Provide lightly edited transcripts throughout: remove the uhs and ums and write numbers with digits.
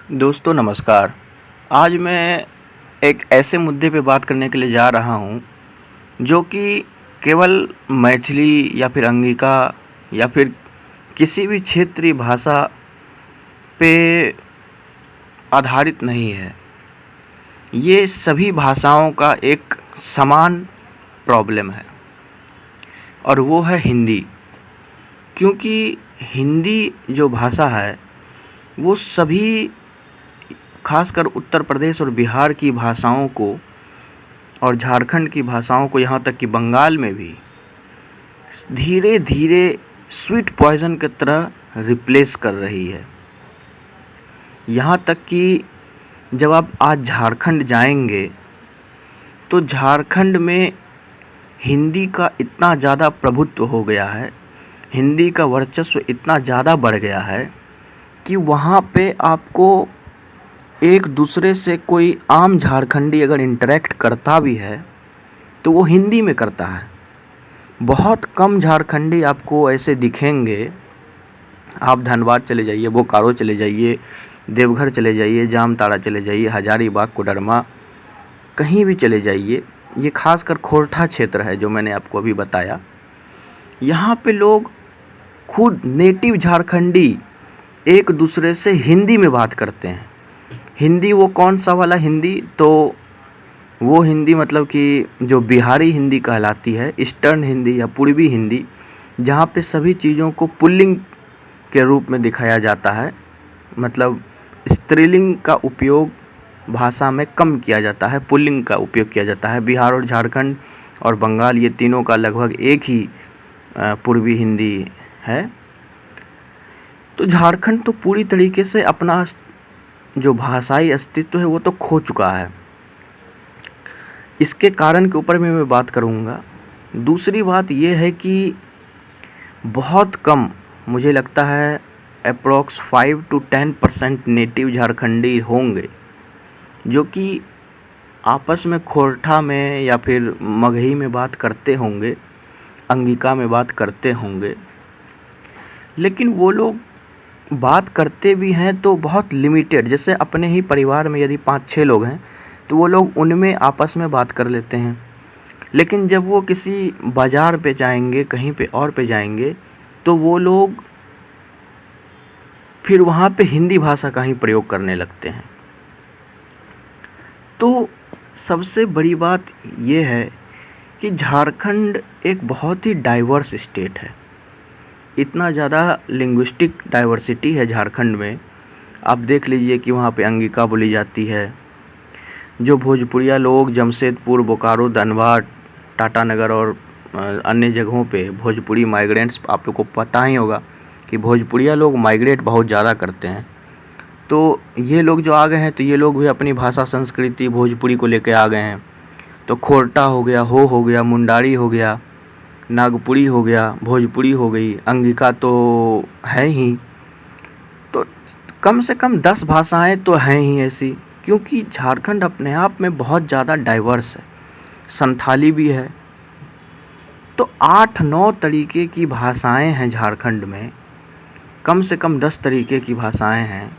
दोस्तों नमस्कार। आज मैं एक ऐसे मुद्दे पे बात करने के लिए जा रहा हूँ जो कि केवल मैथिली या फिर अंगिका या फिर किसी भी क्षेत्रीय भाषा पे आधारित नहीं है। ये सभी भाषाओं का एक समान प्रॉब्लम है और वो है हिंदी। क्योंकि हिंदी जो भाषा है वो सभी खासकर उत्तर प्रदेश और बिहार की भाषाओं को और झारखंड की भाषाओं को, यहाँ तक कि बंगाल में भी धीरे धीरे स्वीट पॉइज़न की तरह रिप्लेस कर रही है। यहाँ तक कि जब आप आज झारखंड जाएंगे तो झारखंड में हिंदी का इतना ज़्यादा प्रभुत्व हो गया है, हिंदी का वर्चस्व इतना ज़्यादा बढ़ गया है कि वहाँ पे आपको एक दूसरे से कोई आम झारखंडी अगर इंटरेक्ट करता भी है तो वो हिंदी में करता है। बहुत कम झारखंडी आपको ऐसे दिखेंगे। आप धनबाद चले जाइए, बोकारो चले जाइए, देवघर चले जाइए, जामताड़ा चले जाइए, हजारीबाग, कोडरमा, कहीं भी चले जाइए। ये खासकर खोरठा क्षेत्र है जो मैंने आपको अभी बताया। यहाँ पे लोग खुद नेटिव झारखंडी एक दूसरे से हिंदी में बात करते हैं। हिंदी वो कौन सा वाला हिंदी? तो वो हिंदी मतलब कि जो बिहारी हिंदी कहलाती है, ईस्टर्न हिंदी या पूर्वी हिंदी, जहाँ पे सभी चीज़ों को पुल्लिंग के रूप में दिखाया जाता है। मतलब स्त्रीलिंग का उपयोग भाषा में कम किया जाता है, पुल्लिंग का उपयोग किया जाता है। बिहार और झारखंड और बंगाल, ये तीनों का लगभग एक ही पूर्वी हिंदी है। तो झारखंड तो पूरी तरीके से अपना जो भाषाई अस्तित्व है वो तो खो चुका है। इसके कारण के ऊपर में मैं बात करूँगा। दूसरी बात ये है कि बहुत कम, मुझे लगता है अप्रॉक्स 5 to 10% नेटिव झारखंडी होंगे जो कि आपस में खोरठा में या फिर मगही में बात करते होंगे, अंगिका में बात करते होंगे। लेकिन वो लोग बात करते भी हैं तो बहुत लिमिटेड। जैसे अपने ही परिवार में यदि 5-6 लोग हैं तो वो लोग उनमें आपस में बात कर लेते हैं। लेकिन जब वो किसी बाज़ार पे जाएंगे, कहीं पे और पे जाएंगे, तो वो लोग फिर वहाँ पे हिंदी भाषा का ही प्रयोग करने लगते हैं। तो सबसे बड़ी बात ये है कि झारखंड एक बहुत ही डाइवर्स स्टेट है। इतना ज़्यादा लिंग्विस्टिक डाइवर्सिटी है झारखंड में। आप देख लीजिए कि वहाँ पे अंगिका बोली जाती है। जो भोजपुरिया लोग जमशेदपुर, बोकारो, धनबाद, टाटानगर और अन्य जगहों पे भोजपुरी माइग्रेंट्स, आप लोग को पता ही होगा कि भोजपुरिया लोग माइग्रेट बहुत ज़्यादा करते हैं। तो ये लोग जो आ गए हैं तो ये लोग भी अपनी भाषा संस्कृति भोजपुरी को लेके आ गए हैं। तो खोरटा हो गया, हो गया, मुंडारी हो गया, नागपुरी हो गया, भोजपुरी हो गई, अंगिका तो है ही। तो कम से कम 10 भाषाएं तो हैं ही ऐसी, क्योंकि झारखंड अपने आप में बहुत ज़्यादा डाइवर्स है। संथाली भी है। तो 8-9 तरीके की भाषाएं हैं झारखंड में, कम से कम 10 तरीके की भाषाएं हैं।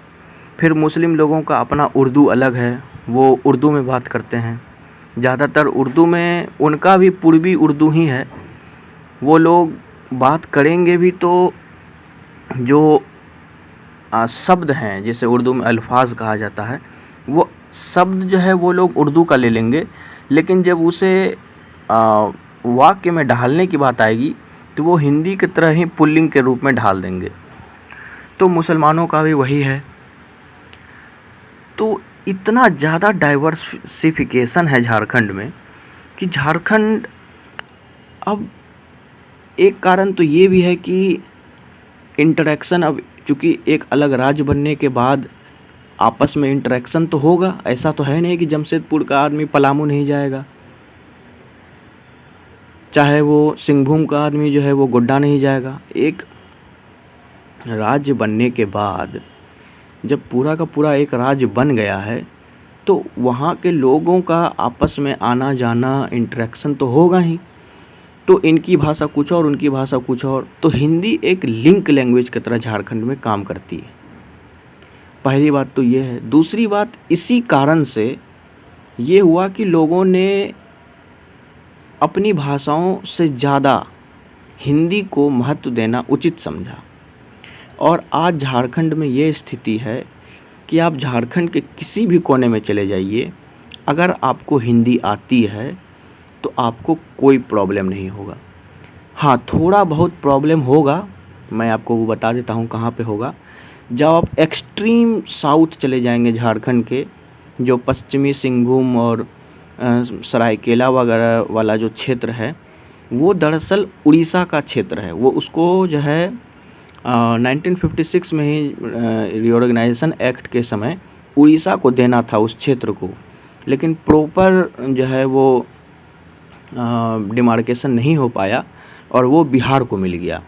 फिर मुस्लिम लोगों का अपना उर्दू अलग है, वो उर्दू में बात करते हैं। ज़्यादातर उर्दू में उनका भी पूर्वी उर्दू ही है। वो लोग बात करेंगे भी तो जो शब्द हैं, जैसे उर्दू में अल्फाज कहा जाता है, वो शब्द जो है वो लोग उर्दू का ले लेंगे। लेकिन जब उसे वाक्य में ढालने की बात आएगी तो वो हिंदी की तरह ही पुल्लिंग के रूप में ढाल देंगे। तो मुसलमानों का भी वही है। तो इतना ज़्यादा डाइवर्सिफिकेशन है झारखंड में कि झारखंड अब एक कारण तो ये भी है कि इंटरेक्शन, अब चूँकि एक अलग राज्य बनने के बाद आपस में इंटरेक्शन तो होगा। ऐसा तो है नहीं कि जमशेदपुर का आदमी पलामू नहीं जाएगा, चाहे वो सिंहभूम का आदमी जो है वो गोड्डा नहीं जाएगा। एक राज्य बनने के बाद जब पूरा का पूरा एक राज्य बन गया है तो वहाँ के लोगों का आपस में आना जाना, इंटरेक्शन तो होगा ही। तो इनकी भाषा कुछ और, उनकी भाषा कुछ और। तो हिंदी एक लिंक लैंग्वेज की तरह झारखंड में काम करती है। पहली बात तो ये है। दूसरी बात, इसी कारण से ये हुआ कि लोगों ने अपनी भाषाओं से ज़्यादा हिंदी को महत्व देना उचित समझा। और आज झारखंड में ये स्थिति है कि आप झारखंड के किसी भी कोने में चले जाइए, अगर आपको हिंदी आती है तो आपको कोई प्रॉब्लम नहीं होगा। हाँ, थोड़ा बहुत प्रॉब्लम होगा, मैं आपको वो बता देता हूँ कहाँ पे होगा। जब आप एक्सट्रीम साउथ चले जाएंगे झारखंड के, जो पश्चिमी सिंहभूम और सरायकेला वगैरह वाला जो क्षेत्र है, वो दरअसल उड़ीसा का क्षेत्र है। वो उसको जो है 1956 में ही रीऑर्गेनाइजेशन एक्ट के समय उड़ीसा को देना था उस क्षेत्र को, लेकिन प्रॉपर जो है वो डिमार्केशन नहीं हो पाया और वो बिहार को मिल गया।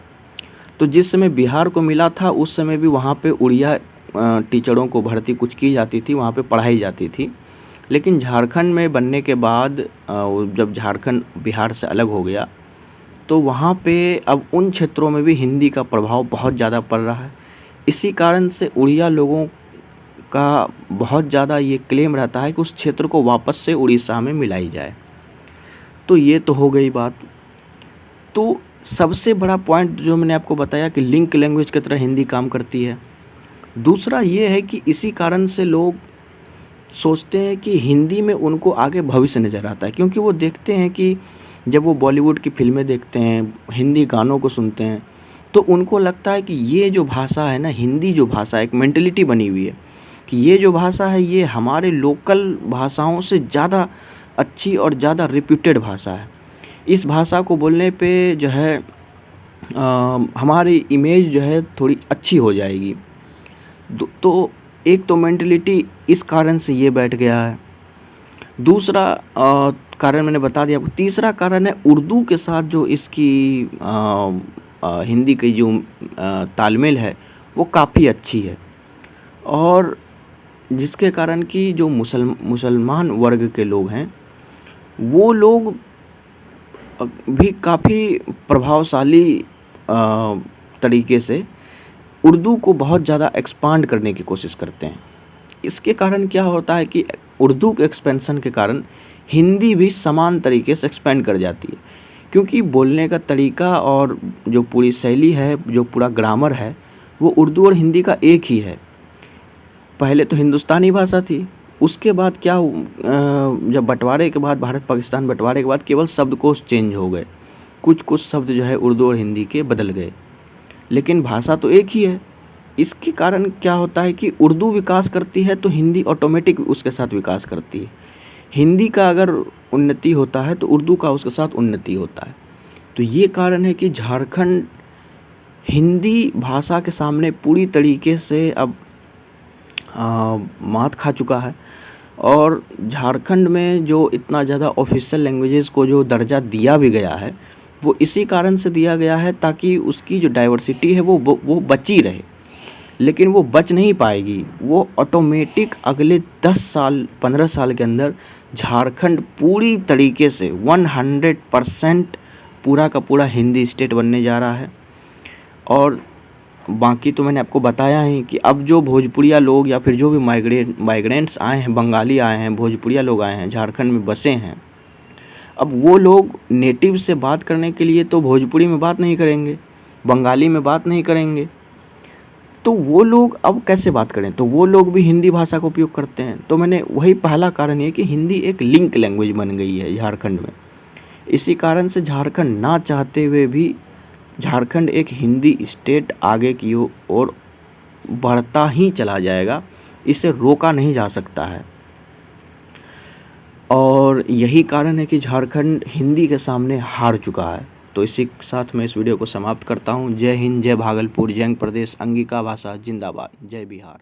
तो जिस समय बिहार को मिला था उस समय भी वहाँ पे उड़िया टीचरों को भर्ती कुछ की जाती थी, वहाँ पे पढ़ाई जाती थी। लेकिन झारखंड में बनने के बाद जब झारखंड बिहार से अलग हो गया तो वहाँ पे अब उन क्षेत्रों में भी हिंदी का प्रभाव बहुत ज़्यादा पड़ रहा है। इसी कारण से उड़िया लोगों का बहुत ज़्यादा ये क्लेम रहता है कि उस क्षेत्र को वापस से उड़ीसा में मिलाई जाए। तो ये तो हो गई बात। तो सबसे बड़ा पॉइंट जो मैंने आपको बताया कि लिंक लैंग्वेज की तरह हिंदी काम करती है। दूसरा ये है कि इसी कारण से लोग सोचते हैं कि हिंदी में उनको आगे भविष्य नज़र आता है, क्योंकि वो देखते हैं कि जब वो बॉलीवुड की फिल्में देखते हैं, हिंदी गानों को सुनते हैं, तो उनको लगता है कि ये जो भाषा है ना, हिंदी जो भाषा है, एक मेंटलिटी बनी हुई है कि ये जो भाषा है ये हमारे लोकल भाषाओं से ज़्यादा अच्छी और ज़्यादा रिप्यूटेड भाषा है। इस भाषा को बोलने पे जो है हमारी इमेज जो है थोड़ी अच्छी हो जाएगी। तो एक तो मेंटलिटी इस कारण से ये बैठ गया है। दूसरा कारण मैंने बता दिया आपको। तीसरा कारण है उर्दू के साथ जो इसकी हिंदी की जो तालमेल है वो काफ़ी अच्छी है, और जिसके कारण कि जो मुसलमान वर्ग के लोग हैं वो लोग भी काफ़ी प्रभावशाली तरीके से उर्दू को बहुत ज़्यादा एक्सपांड करने की कोशिश करते हैं। इसके कारण क्या होता है कि उर्दू के एक्सपेंशन के कारण हिंदी भी समान तरीके से एक्सपेंड कर जाती है, क्योंकि बोलने का तरीका और जो पूरी शैली है, जो पूरा ग्रामर है, वो उर्दू और हिंदी का एक ही है। पहले तो हिंदुस्तानी भाषा थी, उसके बाद क्या जब बंटवारे के बाद, भारत पाकिस्तान बंटवारे के बाद केवल शब्दकोश चेंज हो गए, कुछ शब्द जो है उर्दू और हिंदी के बदल गए, लेकिन भाषा तो एक ही है। इसके कारण क्या होता है कि उर्दू विकास करती है तो हिंदी ऑटोमेटिक उसके साथ विकास करती है। हिंदी का अगर उन्नति होता है तो उर्दू का उसके साथ उन्नति होता है। तो ये कारण है कि झारखंड हिंदी भाषा के सामने पूरी तरीके से अब मात खा चुका है। और झारखंड में जो इतना ज़्यादा ऑफिशियल लैंग्वेजेस को जो दर्जा दिया भी गया है, वो इसी कारण से दिया गया है ताकि उसकी जो डाइवर्सिटी है वो बची रहे। लेकिन वो बच नहीं पाएगी, वो ऑटोमेटिक अगले 10 साल 15 साल के अंदर झारखंड पूरी तरीके से 100% पूरा का पूरा हिंदी स्टेट बनने जा रहा है। और बाकी तो मैंने आपको बताया ही कि अब जो भोजपुरिया लोग या फिर जो भी माइग्रेंट्स आए हैं, बंगाली आए हैं, भोजपुरिया लोग आए हैं, झारखंड में बसे हैं, अब वो लोग नेटिव से बात करने के लिए तो भोजपुरी में बात नहीं करेंगे, बंगाली में बात नहीं करेंगे, तो वो लोग अब कैसे बात करें? तो वो लोग भी हिंदी भाषा का उपयोग करते हैं। तो मैंने वही पहला कारण ये कि हिंदी एक लिंक लैंग्वेज बन गई है झारखंड में। इसी कारण से झारखंड ना चाहते हुए भी झारखंड एक हिंदी स्टेट आगे की ओर बढ़ता ही चला जाएगा, इसे रोका नहीं जा सकता है। और यही कारण है कि झारखंड हिंदी के सामने हार चुका है। तो इसी के साथ मैं इस वीडियो को समाप्त करता हूँ। जय हिंद, जय भागलपुर, जय प्रदेश, अंगिका भाषा जिंदाबाद, जय बिहार।